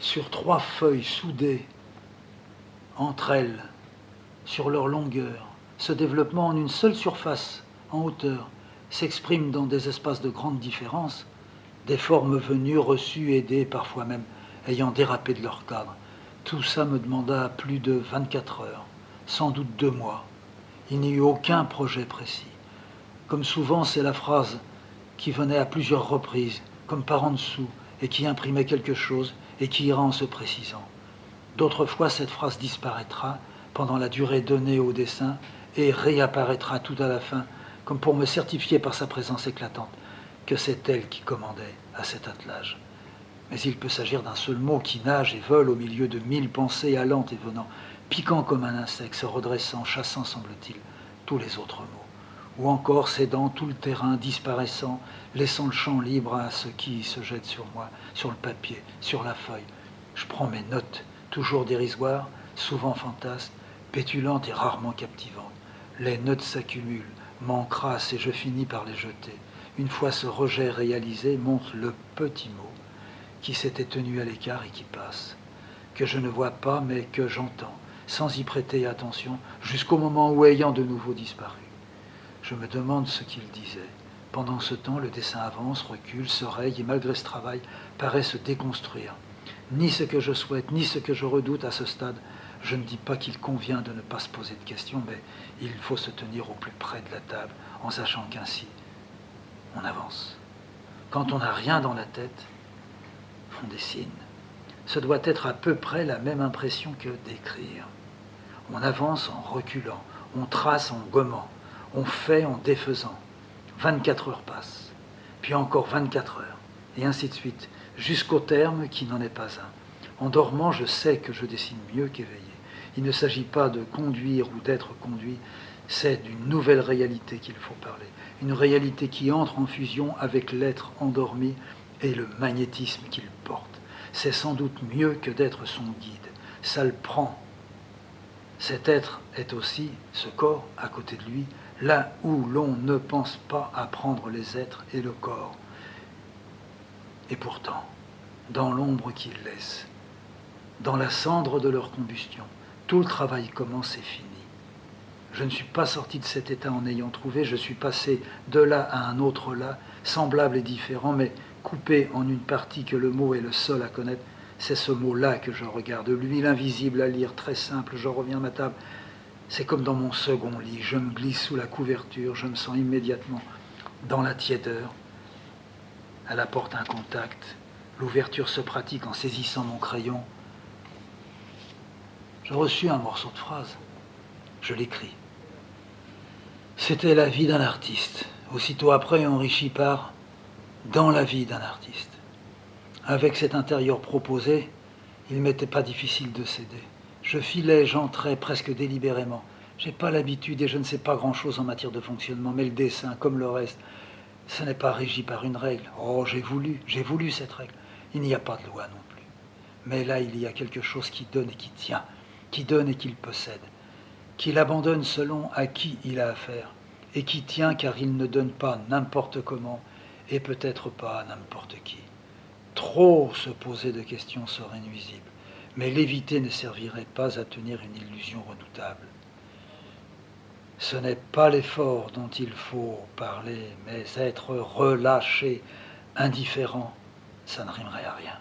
sur 3 feuilles soudées entre elles, sur leur longueur, ce développement en une seule surface, en hauteur, s'exprime dans des espaces de grande différence, des formes venues, reçues, aidées, parfois même ayant dérapé de leur cadre. Tout ça me demanda plus de 24 heures, sans doute 2 mois. Il n'y eut aucun projet précis. Comme souvent, c'est la phrase qui venait à plusieurs reprises, comme par en dessous, et qui imprimait quelque chose, et qui ira en se précisant. D'autres fois, cette phrase disparaîtra pendant la durée donnée au dessin et réapparaîtra tout à la fin, comme pour me certifier par sa présence éclatante que c'est elle qui commandait à cet attelage. Mais il peut s'agir d'un seul mot qui nage et vole au milieu de 1000 pensées allant et venant, piquant comme un insecte, se redressant, chassant, semble-t-il, tous les autres mots. Ou encore cédant tout le terrain, disparaissant, laissant le champ libre à ce qui se jette sur moi, sur le papier, sur la feuille. Je prends mes notes, toujours dérisoires, souvent fantasques, pétulantes et rarement captivantes. Les notes s'accumulent, m'encrassent et je finis par les jeter. Une fois ce rejet réalisé, monte le petit mot qui s'était tenu à l'écart et qui passe, que je ne vois pas mais que j'entends, sans y prêter attention, jusqu'au moment où, ayant de nouveau disparu, je me demande ce qu'il disait. Pendant ce temps, le dessin avance, recule, se raye et malgré ce travail, paraît se déconstruire. Ni ce que je souhaite, ni ce que je redoute à ce stade. Je ne dis pas qu'il convient de ne pas se poser de questions, mais il faut se tenir au plus près de la table, en sachant qu'ainsi, on avance. Quand on n'a rien dans la tête, on dessine. Ce doit être à peu près la même impression que d'écrire. On avance en reculant, on trace en gommant, on fait en défaisant. 24 heures passent, puis encore 24 heures, et ainsi de suite, jusqu'au terme qui n'en est pas un. En dormant, je sais que je dessine mieux qu'éveillé. Il ne s'agit pas de conduire ou d'être conduit, c'est d'une nouvelle réalité qu'il faut parler. Une réalité qui entre en fusion avec l'être endormi et le magnétisme qu'il porte. C'est sans doute mieux que d'être son guide. Ça le prend. Cet être est aussi, ce corps, à côté de lui, là où l'on ne pense pas à prendre les êtres et le corps. Et pourtant, dans l'ombre qu'ils laissent, dans la cendre de leur combustion, tout le travail commence et finit. Je ne suis pas sorti de cet état en ayant trouvé, je suis passé de là à un autre là, semblable et différent, mais coupé en une partie que le mot est le seul à connaître. C'est ce mot-là que je regarde, lui l'invisible à lire, très simple, je reviens à ma table. C'est comme dans mon second lit, je me glisse sous la couverture, je me sens immédiatement dans la tiédeur. Elle apporte un contact, l'ouverture se pratique en saisissant mon crayon. J'ai reçu un morceau de phrase, je l'écris. C'était la vie d'un artiste, aussitôt après enrichi par « dans la vie d'un artiste ». Avec cet intérieur proposé, il ne m'était pas difficile de céder. Je filais, j'entrais presque délibérément. Je n'ai pas l'habitude et je ne sais pas grand-chose en matière de fonctionnement, mais le dessin, comme le reste, ce n'est pas régi par une règle. Oh, j'ai voulu cette règle. Il n'y a pas de loi non plus. Mais là, il y a quelque chose qui donne et qui tient, qui donne et qui le possède, qu'il abandonne selon à qui il a affaire, et qui tient car il ne donne pas n'importe comment, et peut-être pas à n'importe qui. Trop se poser de questions serait nuisible, mais l'éviter ne servirait pas à tenir une illusion redoutable. Ce n'est pas l'effort dont il faut parler, mais être relâché, indifférent, ça ne rimerait à rien.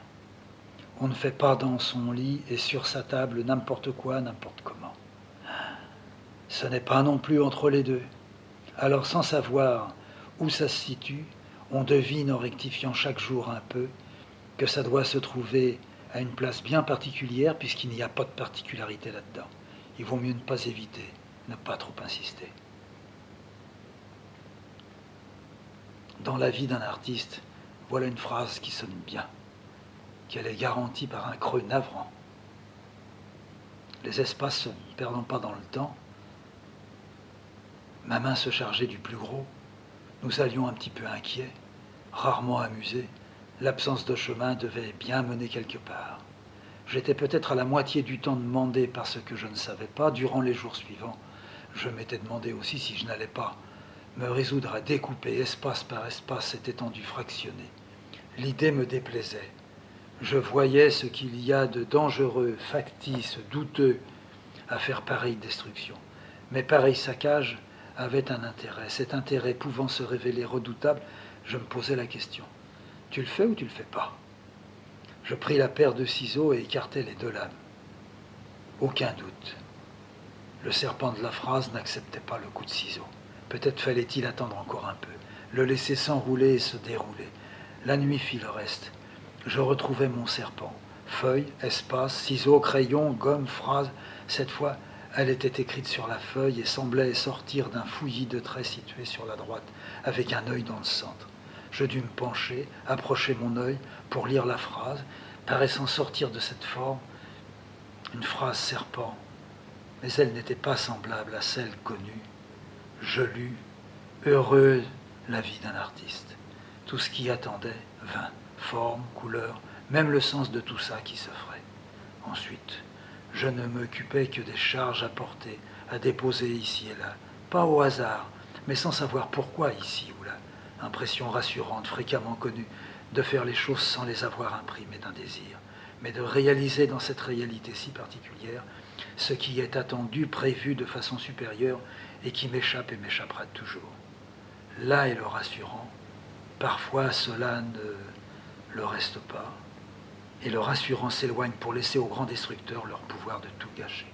On ne fait pas dans son lit et sur sa table n'importe quoi, n'importe comment. Ce n'est pas non plus entre les deux. Alors sans savoir où ça se situe, on devine en rectifiant chaque jour un peu que ça doit se trouver à une place bien particulière puisqu'il n'y a pas de particularité là-dedans. Il vaut mieux ne pas éviter, ne pas trop insister. Dans la vie d'un artiste, voilà une phrase qui sonne bien, qu'elle est garantie par un creux navrant. Les espaces ne se perdant pas dans le temps, ma main se chargeait du plus gros, nous allions un petit peu inquiets, rarement amusés, l'absence de chemin devait bien mener quelque part. J'étais peut-être à la moitié du temps demandé parce que je ne savais pas. Durant les jours suivants, je m'étais demandé aussi si je n'allais pas me résoudre à découper espace par espace cette étendue fractionnée. L'idée me déplaisait. Je voyais ce qu'il y a de dangereux, factice, douteux à faire pareille destruction. Mais pareil saccage avait un intérêt. Cet intérêt pouvant se révéler redoutable, je me posais la question. Tu le fais ou tu le fais pas? Je pris la paire de ciseaux et écartai les 2 lames. Aucun doute. Le serpent de la phrase n'acceptait pas le coup de ciseau. Peut-être fallait-il attendre encore un peu, le laisser s'enrouler et se dérouler. La nuit fit le reste. Je retrouvai mon serpent. Feuille, espace, ciseaux, crayon, gomme, phrase. Cette fois, elle était écrite sur la feuille et semblait sortir d'un fouillis de traits situé sur la droite, avec un œil dans le centre. Je dus me pencher, approcher mon œil pour lire la phrase, paraissant sortir de cette forme, une phrase serpent, mais elle n'était pas semblable à celle connue. Je lus, heureuse la vie d'un artiste. Tout ce qui attendait vint, forme, couleur, même le sens de tout ça qui se ferait. Ensuite, je ne m'occupais que des charges à porter, à déposer ici et là, pas au hasard, mais sans savoir pourquoi ici ou là. Impression rassurante, fréquemment connue, de faire les choses sans les avoir imprimées d'un désir, mais de réaliser dans cette réalité si particulière ce qui est attendu, prévu de façon supérieure et qui m'échappe et m'échappera toujours. Là est le rassurant. Parfois, cela ne le reste pas, et le rassurant s'éloigne pour laisser aux grands destructeurs leur pouvoir de tout gâcher.